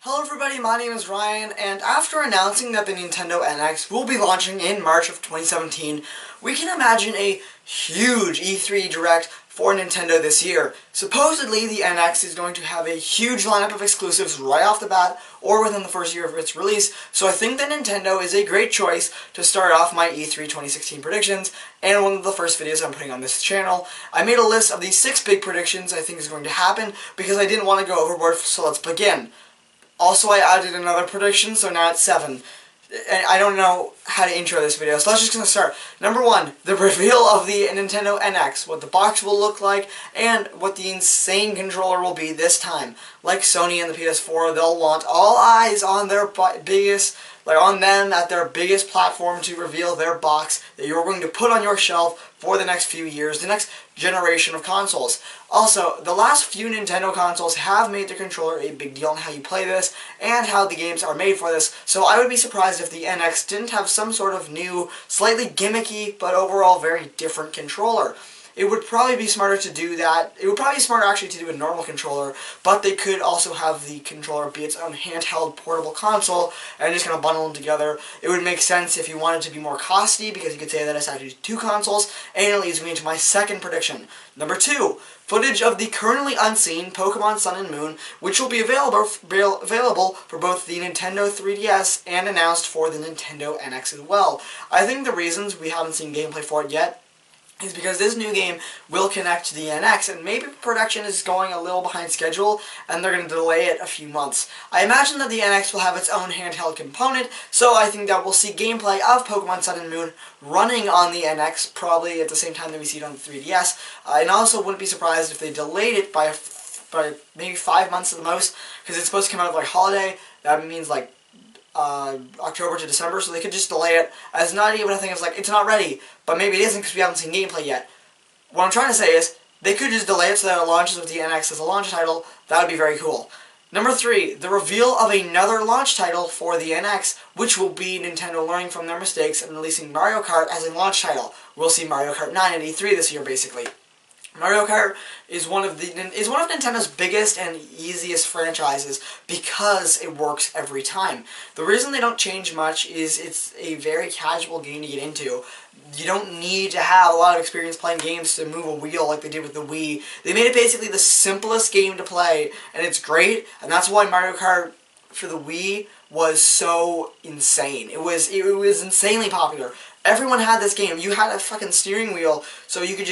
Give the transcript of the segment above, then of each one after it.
Hello everybody, my name is Ryan, and after announcing that the Nintendo NX will be launching in March of 2017, we can imagine a huge E3 Direct for Nintendo this year. Supposedly, the NX is going to have a huge lineup of exclusives right off the bat, or within the first year of its release, so I think that Nintendo is a great choice to start off my E3 2016 predictions, and one of the first videos I'm putting on this channel. I made a list of the 6 big predictions I think is going to happen, because I didn't want to go overboard, so let's begin. Also, I added another prediction, so now it's 7. And I don't know how to intro this video, so let's just gonna start. Number 1, the reveal of the Nintendo NX, what the box will look like, and what the insane controller will be this time. Like Sony and the PS4, they'll want all eyes on their biggest, on them at their biggest platform to reveal their box that you're going to put on your shelf for the next few years, the next generation of consoles. Also, the last few Nintendo consoles have made the controller a big deal on how you play this and how the games are made for this, so I would be surprised if the NX didn't have some sort of new, slightly gimmicky, but overall very different controller. It would probably be smarter to do that. It would probably be smarter actually to do a normal controller, but they could also have the controller be its own handheld portable console and just kind of bundle them together. It would make sense if you wanted to be more costly, because you could say that it's actually 2 consoles, and it leads me into my second prediction. Number 2, footage of the currently unseen Pokemon Sun and Moon, which will be available for both the Nintendo 3DS and announced for the Nintendo NX as well. I think the reasons we haven't seen gameplay for it yet is because this new game will connect to the NX, and maybe production is going a little behind schedule, and they're going to delay it a few months. I imagine that the NX will have its own handheld component, so I think that we'll see gameplay of Pokemon Sun and Moon running on the NX, probably at the same time that we see it on the 3DS, and also wouldn't be surprised if they delayed it by maybe 5 months at the most, because it's supposed to come out like holiday. That means like October to December, so they could just delay it as not even a thing of like, it's not ready, but maybe it isn't because we haven't seen gameplay yet. What I'm trying to say is, they could just delay it so that it launches with the NX as a launch title. That would be very cool. Number 3, the reveal of another launch title for the NX, which will be Nintendo learning from their mistakes and releasing Mario Kart as a launch title. We'll see Mario Kart 9 at E3 this year, basically. Mario Kart is one of Nintendo's biggest and easiest franchises because it works every time. The reason they don't change much is it's a very casual game to get into. You don't need to have a lot of experience playing games to move a wheel like they did with the Wii. They made it basically the simplest game to play, and it's great, and that's why Mario Kart for the Wii was so insane. It was insanely popular. Everyone had this game. You had a fucking steering wheel, so you could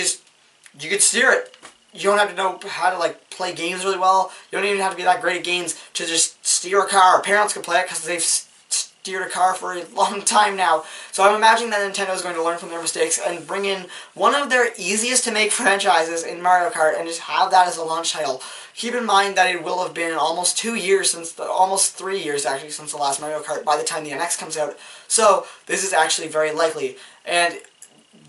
steer it. You don't have to know how to play games really well. You don't even have to be that great at games to just steer a car. Parents can play it because they've steered a car for a long time now. So I'm imagining that Nintendo is going to learn from their mistakes and bring in one of their easiest to make franchises in Mario Kart and just have that as a launch title. Keep in mind that it will have been almost 2 years almost 3 years actually since the last Mario Kart by the time the NX comes out. So this is actually very likely. And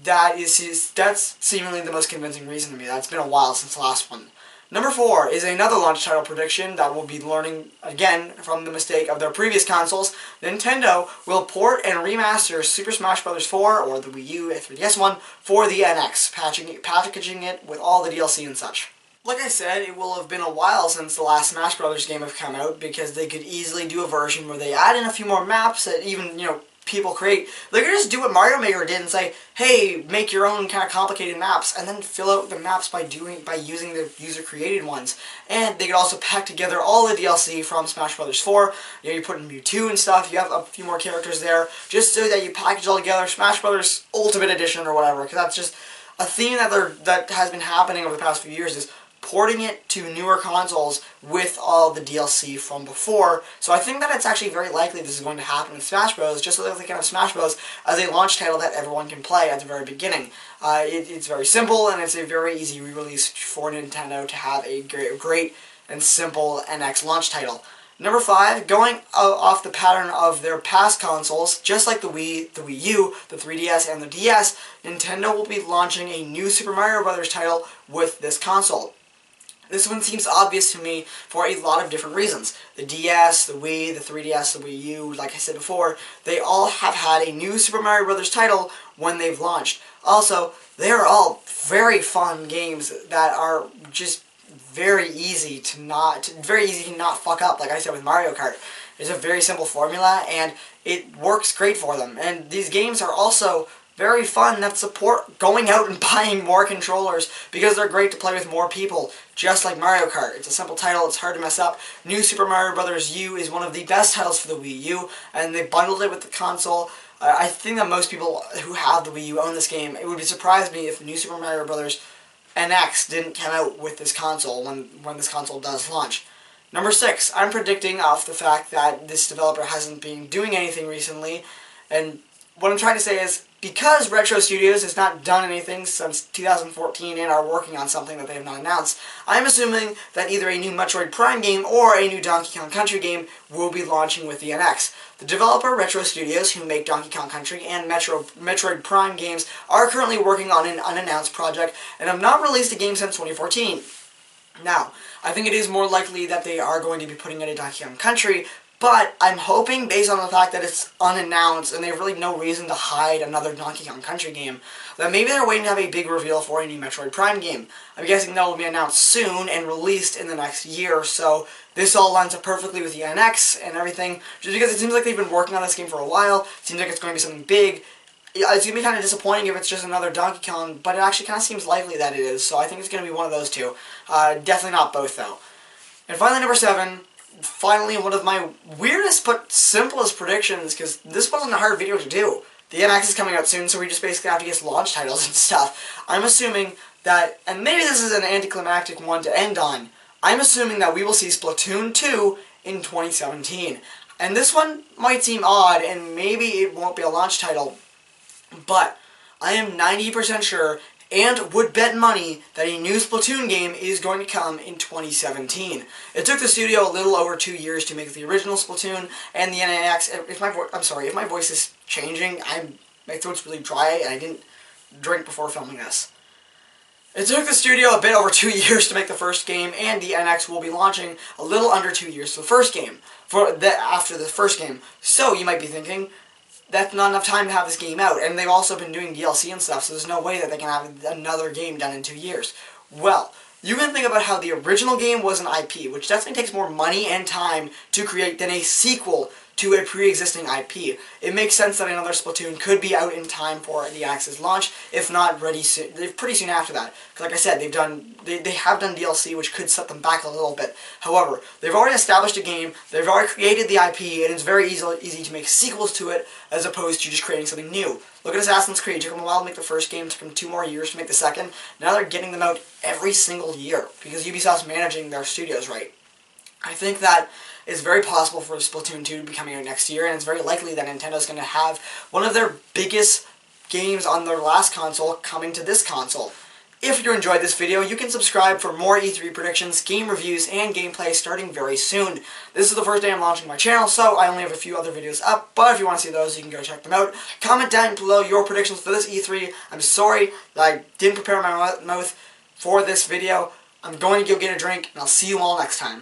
that's seemingly the most convincing reason to me. That's been a while since the last one. Number 4 is another launch title prediction that will be learning, again, from the mistake of their previous consoles. Nintendo will port and remaster Super Smash Bros. 4, or the Wii U 3DS one, for the NX, packaging it with all the DLC and such. Like I said, it will have been a while since the last Smash Bros. Game have come out, because they could easily do a version where they add in a few more maps that even, people create. They could just do what Mario Maker did and say, hey, make your own kind of complicated maps, and then fill out the maps by using the user-created ones. And they could also pack together all the DLC from Smash Bros. 4. You put in Mewtwo and stuff, you have a few more characters there, just so that you package all together, Smash Bros. Ultimate Edition or whatever, because that's just a theme that has been happening over the past few years, is porting it to newer consoles with all the DLC from before. So I think that it's actually very likely this is going to happen with Smash Bros. Just so that they can have Smash Bros. As a launch title that everyone can play at the very beginning. It's very simple, and it's a very easy re-release for Nintendo to have a great and simple NX launch title. Number 5, going off the pattern of their past consoles, just like the Wii, the Wii U, the 3DS, and the DS, Nintendo will be launching a new Super Mario Bros. Title with this console. This one seems obvious to me for a lot of different reasons. The DS, the Wii, the 3DS, the Wii U, like I said before, they all have had a new Super Mario Bros. Title when they've launched. Also, they are all very fun games that are just very easy to not fuck up. Like I said with Mario Kart, it's a very simple formula, and it works great for them. And these games are also very fun that support going out and buying more controllers because they're great to play with more people, just like Mario Kart. It's a simple title, it's hard to mess up. New Super Mario Bros. U is one of the best titles for the Wii U, and they bundled it with the console. I think that most people who have the Wii U own this game. It would be surprised me if New Super Mario Bros. NX didn't come out with this console when this console does launch. Number 6, I'm predicting off the fact that this developer hasn't been doing anything recently, and what I'm trying to say is, because Retro Studios has not done anything since 2014 and are working on something that they have not announced, I'm assuming that either a new Metroid Prime game or a new Donkey Kong Country game will be launching with the NX. The developer, Retro Studios, who make Donkey Kong Country and Metroid Prime games, are currently working on an unannounced project and have not released a game since 2014. Now, I think it is more likely that they are going to be putting out a Donkey Kong Country, but I'm hoping, based on the fact that it's unannounced and they have really no reason to hide another Donkey Kong Country game, that maybe they're waiting to have a big reveal for a new Metroid Prime game. I'm guessing that will be announced soon and released in the next year or so. This all lines up perfectly with the NX and everything, just because it seems like they've been working on this game for a while. It seems like it's going to be something big. It's going to be kind of disappointing if it's just another Donkey Kong, but it actually kind of seems likely that it is, so I think it's going to be one of those two. Definitely not both, though. And finally, number 7, finally one of my weirdest but simplest predictions, because this wasn't a hard video to do. The NX is coming out soon, so we just basically have to guess launch titles and stuff. I'm assuming that, and maybe this is an anticlimactic one to end on, I'm assuming that we will see Splatoon 2 in 2017. And this one might seem odd, and maybe it won't be a launch title, but I am 90% sure and would bet money that a new Splatoon game is going to come in 2017. It took the studio a little over 2 years to make the original Splatoon and the NX. If my voice is changing, my throat's really dry and I didn't drink before filming this. It took the studio a bit over 2 years to make the first game, and the NX will be launching a little under 2 years for the first game. After the first game. So you might be thinking, that's not enough time to have this game out, and they've also been doing DLC and stuff, so there's no way that they can have another game done in 2 years. Well, you can think about how the original game was an IP, which definitely takes more money and time to create than a sequel to a pre-existing IP. It makes sense that another Splatoon could be out in time for the NX's launch, if not ready soon, pretty soon after that. Because like I said, they have done DLC, which could set them back a little bit. However, they've already established a game, they've already created the IP, and it's very easy to make sequels to it, as opposed to just creating something new. Look at Assassin's Creed. It took them a while to make the first game, it took them 2 more years to make the second. Now they're getting them out every single year, because Ubisoft's managing their studios right. I think that it's very possible for Splatoon 2 to be coming out next year, and it's very likely that Nintendo's going to have one of their biggest games on their last console coming to this console. If you enjoyed this video, you can subscribe for more E3 predictions, game reviews, and gameplay starting very soon. This is the first day I'm launching my channel, so I only have a few other videos up, but if you want to see those, you can go check them out. Comment down below your predictions for this E3. I'm sorry that I didn't prepare my mouth for this video. I'm going to go get a drink, and I'll see you all next time.